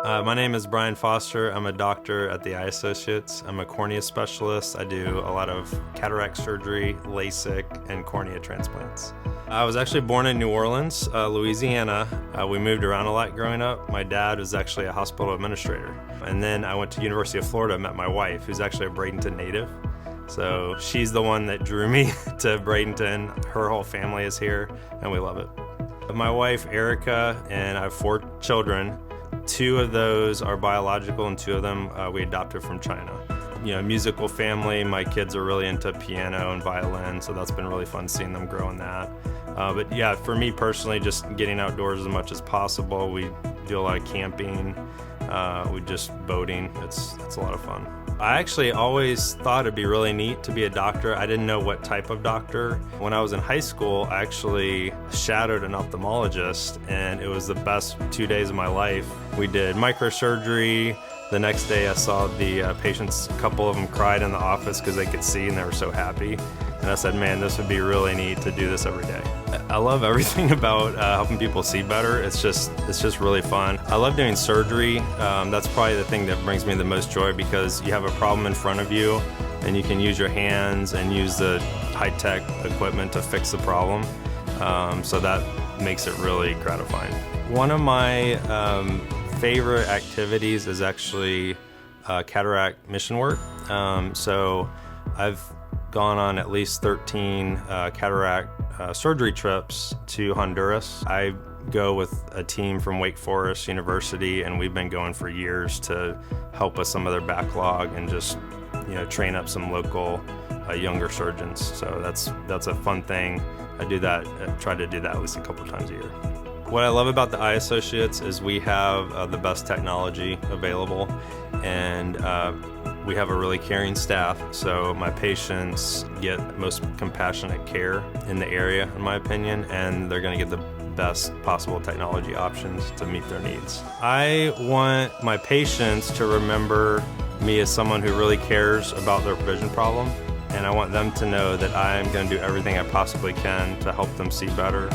My name is Brian Foster. I'm a doctor at the Eye Associates. I'm a cornea specialist. I do a lot of cataract surgery, LASIK, and cornea transplants. I was actually born in New Orleans, Louisiana. We moved around a lot growing up. My dad was actually a hospital administrator. And then I went to University of Florida, met my wife, who's actually a Bradenton native. So she's the one that drew me to Bradenton. Her whole family is here, and we love it. My wife, Erica, and I have 4 children. 2 of those are biological, and 2 of them we adopted from China. You know, musical family. My kids are really into piano and violin, so that's been really fun seeing them grow in that. But yeah, for me personally, just getting outdoors as much as possible. We do a lot of camping. We just boating. It's a lot of fun. I actually always thought it'd be really neat to be a doctor. I didn't know what type of doctor. When I was in high school, I actually shadowed an ophthalmologist, and it was the best 2 days of my life. We did microsurgery. The next day I saw the patients, a couple of them cried in the office because they could see and they were so happy. And I said, man, this would be really neat to do this every day. I love everything about helping people see better. It's just really fun. I love doing surgery. That's probably the thing that brings me the most joy, because you have a problem in front of you and you can use your hands and use the high-tech equipment to fix the problem. So that makes it really gratifying. One of my favorite activities is actually cataract mission work. So I've gone on at least 13 cataract surgery trips to Honduras. I go with a team from Wake Forest University, and we've been going for years to help with some of their backlog and just, you know, train up some local younger surgeons. So that's a fun thing. I do that. I try to do that at least a couple times a year. What I love about the Eye Associates is we have the best technology available, and we have a really caring staff, so my patients get most compassionate care in the area, in my opinion, and they're going to get the best possible technology options to meet their needs. I want my patients to remember me as someone who really cares about their vision problem, and I want them to know that I am going to do everything I possibly can to help them see better.